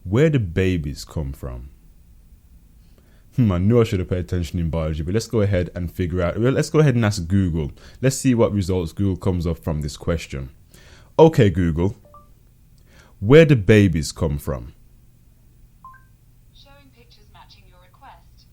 Where do babies come from? I knew I should have paid attention in biology, but let's go ahead and figure out. Well, let's go ahead and ask Google. Let's see what results Google comes up from this question. Okay, Google. Where do babies come from? Showing pictures matching your request.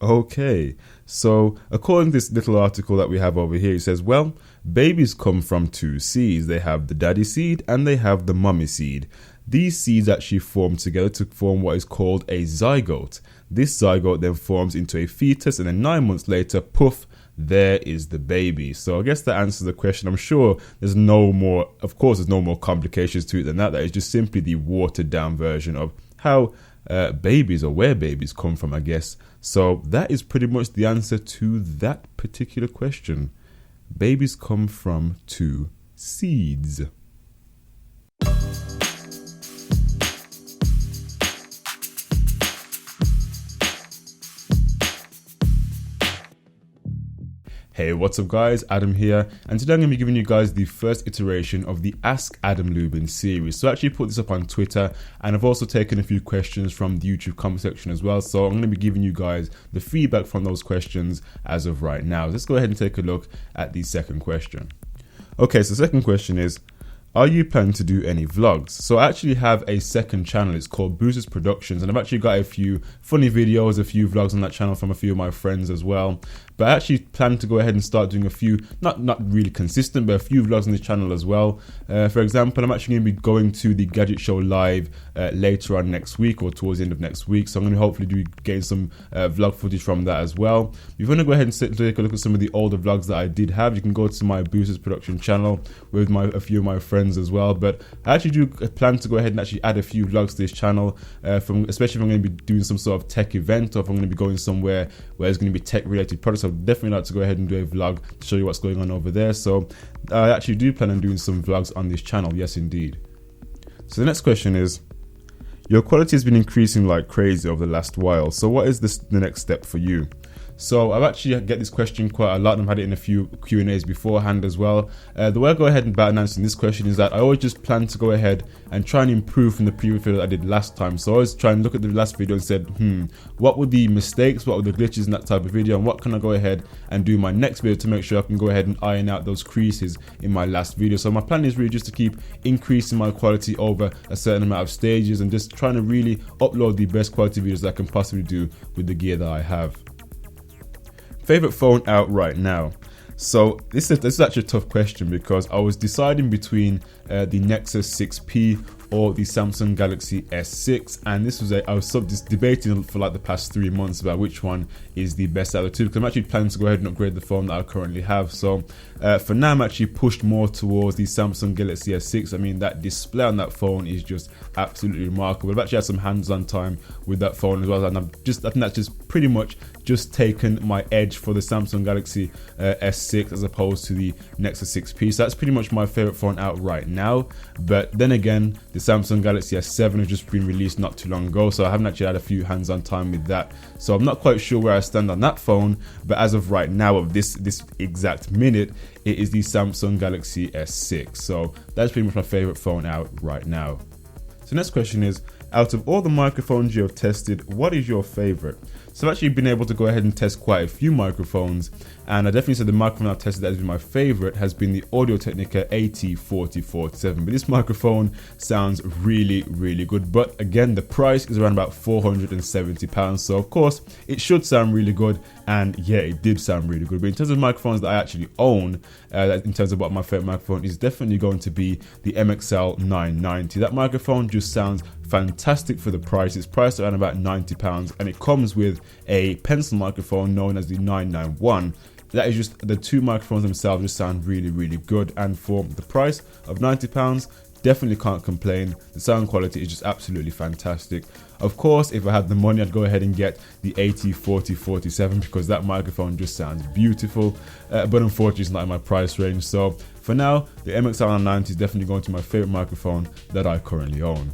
Okay, so according to this little article that we have over here, it says, well, babies come from two seeds. They have the daddy seed and they have the mummy seed. These seeds actually form together to form what is called a zygote. This zygote then forms into a fetus, and then 9 months later, poof, there is the baby. So I guess that answers the question. I'm sure there's no more complications to it than that. That is just simply the watered down version of how babies, or where babies come from, I guess. So that is pretty much the answer to that particular question. Babies come from two seeds. Hey, what's up guys, Adam here, and today I'm going to be giving you guys the first iteration of the Ask Adam Lubin series. So I actually put this up on Twitter, and I've also taken a few questions from the YouTube comment section as well. So I'm going to be giving you guys the feedback from those questions as of right now. Let's go ahead and take a look at the second question. Okay, so the second question is, are you planning to do any vlogs? So I actually have a second channel. It's called Boosters Productions, and I've actually got a few funny videos, a few vlogs on that channel from a few of my friends as well. But I actually plan to go ahead and start doing a few, not really consistent, but a few vlogs on this channel as well. For example, I'm actually going to be going to the Gadget Show live later on next week, or towards the end of next week. So I'm going to hopefully gain some vlog footage from that as well. If you want to go ahead and take a look at some of the older vlogs that I did have, you can go to my Boosters Production channel with a few of my friends as well. But I actually do plan to go ahead and actually add a few vlogs to this channel, especially if I'm going to be doing some sort of tech event, or if I'm going to be going somewhere where there's going to be tech related products. I'd definitely like to go ahead and do a vlog to show you what's going on over there. So I actually do plan on doing some vlogs on this channel, yes indeed. So the next question is, your quality has been increasing like crazy over the last while, so what is the next step for you? So I've actually get this question quite a lot, and I've had it in a few Q&As beforehand as well. The way I go ahead and about answering this question is that I always just plan to go ahead and try and improve from the previous video that I did last time. So I always try and look at the last video and said, what were the mistakes, what were the glitches in that type of video, and what can I go ahead and do in my next video to make sure I can go ahead and iron out those creases in my last video. So my plan is really just to keep increasing my quality over a certain amount of stages, and just trying to really upload the best quality videos that I can possibly do with the gear that I have. Favorite phone out right now? So this is actually a tough question, because I was deciding between the Nexus 6P or the Samsung Galaxy S6, and I was just debating for like the past 3 months about which one is the best out of the two, because I'm actually planning to go ahead and upgrade the phone that I currently have. So for now, I'm actually pushed more towards the Samsung Galaxy S6. I mean, that display on that phone is just absolutely remarkable. I've actually had some hands-on time with that phone as well, and I think that's just pretty much just taken my edge for the Samsung Galaxy S6 as opposed to the Nexus 6P. So that's pretty much my favorite phone out right now. But then again, the Samsung Galaxy S7 has just been released not too long ago, so I haven't actually had a few hands-on time with that. So I'm not quite sure where I stand on that phone, but as of right now, of this exact minute, it is the Samsung Galaxy S6. So that's pretty much my favorite phone out right now. So next question is, out of all the microphones you have tested, what is your favorite? So I've actually been able to go ahead and test quite a few microphones, and I definitely said the microphone I've tested that has been my favorite has been the Audio-Technica AT4047. But this microphone sounds really, really good. But again, the price is around about £470. So of course, it should sound really good, and yeah, it did sound really good. But in terms of microphones that I actually own, in terms of what my favorite microphone is, definitely going to be the MXL 990. That microphone just sounds fantastic for the price. It's priced around about £90, and it comes with a pencil microphone known as the 991. That is just, the two microphones themselves just sound really, really good, and for the price of £90, definitely can't complain. The sound quality is just absolutely fantastic. Of course, if I had the money, I'd go ahead and get the AT4047, because that microphone just sounds beautiful, but unfortunately it's not in my price range. So for now, the MXL 990 is definitely going to be my favorite microphone that I currently own.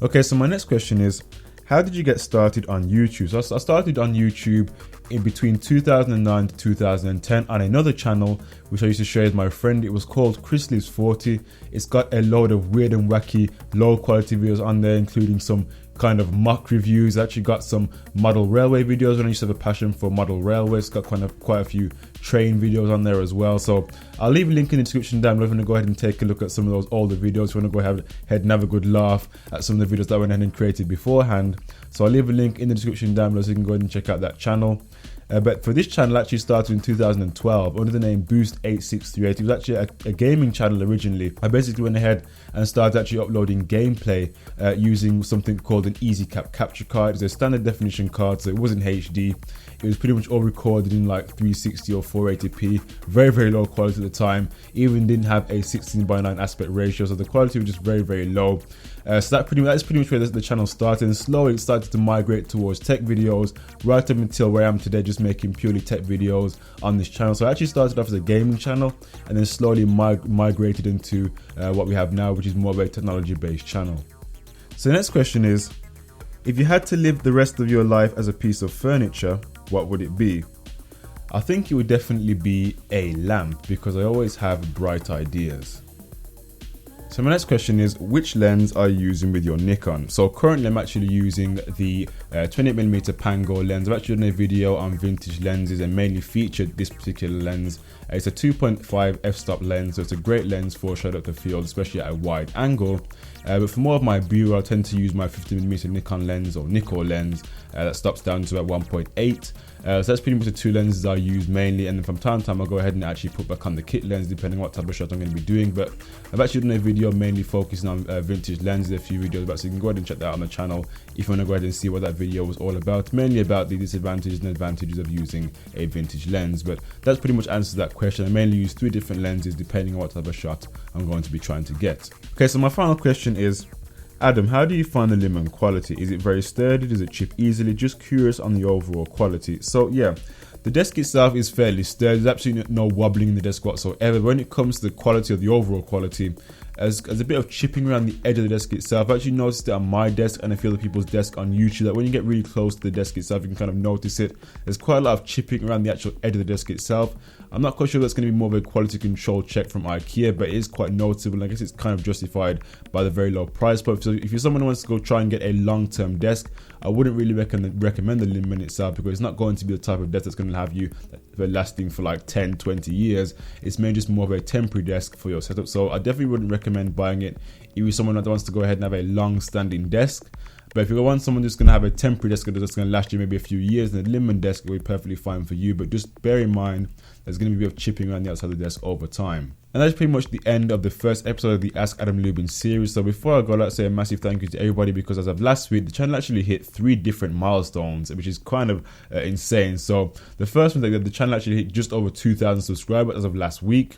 Okay, so my next question is, how did you get started on YouTube? So I started on YouTube in between 2009 to 2010 on another channel which I used to share with my friend. It was called Chris Lives 40. It's got a load of weird and wacky low quality videos on there, including some kind of mock reviews. I actually got some model railway videos when I used to have a passion for model railways. Got quite a few train videos on there as well. So I'll leave a link in the description down below if you want to go ahead and take a look at some of those older videos. If you want to go ahead and have a good laugh at some of the videos that I went ahead and created beforehand. So I'll leave a link in the description down below so you can go ahead and check out that channel. But for this channel, actually started in 2012 under the name Boost8638. It was actually a gaming channel originally. I basically went ahead and started actually uploading gameplay using something called an EasyCap capture card. It's a standard definition card, so it wasn't HD. It was pretty much all recorded in like 360 or 480p. Very, very low quality at the time. Even didn't have a 16:9 aspect ratio, so the quality was just very, very low. So that's pretty much where the channel started, and slowly it started to migrate towards tech videos right up until where I am today, just making purely tech videos on this channel. So I actually started off as a gaming channel and then slowly migrated into what we have now, which is more of a technology based channel. So the next question is, if you had to live the rest of your life as a piece of furniture, what would it be? I think it would definitely be a lamp, because I always have bright ideas. So my next question is, which lens are you using with your Nikon? So currently I'm actually using the 28mm Pango lens. I've actually done a video on vintage lenses and mainly featured this particular lens. It's a 2.5 f-stop lens, so it's a great lens for shadow depth of field, especially at a wide angle. But for more of my B-roll, I tend to use my 50mm Nikon lens or Nikkor lens that stops down to about 1.8. So that's pretty much the two lenses I use mainly, and then from time to time I'll go ahead and actually put back on the kit lens depending on what type of shot I'm going to be doing. But I've actually done a video mainly focusing on vintage lenses, a few videos about, so you can go ahead and check that out on the channel if you want to go ahead and see what that video was all about, mainly about the disadvantages and advantages of using a vintage lens. But that's pretty much answers that question. I mainly use 3 different lenses depending on what type of shot I'm going to be trying to get. Okay, so my final question is, Adam, how do you find the limb and quality? Is it very sturdy? Does it chip easily? Just curious on the overall quality. So yeah, the desk itself is fairly sturdy. There's absolutely no wobbling in the desk whatsoever. When it comes to the quality of the overall quality, as a bit of chipping around the edge of the desk itself. I've actually noticed it on my desk and a few other people's desk on YouTube, that when you get really close to the desk itself, you can kind of notice it. There's quite a lot of chipping around the actual edge of the desk itself. I'm not quite sure that's going to be more of a quality control check from IKEA, but it is quite noticeable. I guess it's kind of justified by the very low price. But if you're someone who wants to go try and get a long-term desk, I wouldn't really recommend the Linman itself, because it's not going to be the type of desk that's going to have you lasting for like 10, 20 years. It's maybe just more of a temporary desk for your setup. So I definitely wouldn't recommend buying it if you're someone that wants to go ahead and have a long-standing desk. But if you want someone just going to have a temporary desk that's going to last you maybe a few years, then a Linman desk will be perfectly fine for you. But just bear in mind, there's going to be a bit of chipping around the outside of the desk over time. And that's pretty much the end of the first episode of the Ask Adam Lubin series. So before I go, let's say a massive thank you to everybody, because as of last week, the channel actually hit 3 different milestones, which is kind of insane. So the first one, the channel actually hit just over 2,000 subscribers as of last week.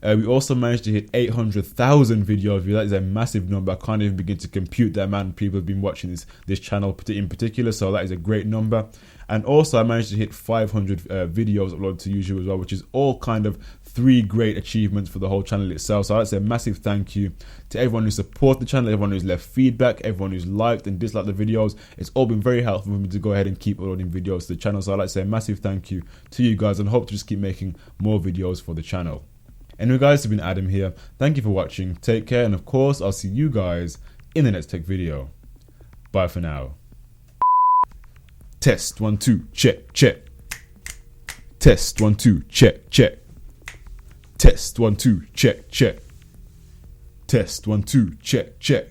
We also managed to hit 800,000 video views. That is a massive number. I can't even begin to compute the amount of people who've been watching this channel in particular. So that is a great number. And also I managed to hit 500 videos uploaded to YouTube as well, which is all kind of 3 great achievements for the whole channel itself. So I'd say a massive thank you to everyone who supported the channel, everyone who's left feedback, everyone who's liked and disliked the videos. It's all been very helpful for me to go ahead and keep uploading videos to the channel. So I'd like to say a massive thank you to you guys, and hope to just keep making more videos for the channel. Anyway guys, it's been Adam here. Thank you for watching. Take care, and of course I'll see you guys in the next tech video. Bye for now. Test 1 2 check check. Test 1 2 check check. Test 1 2 check check. Test 1 2 check check.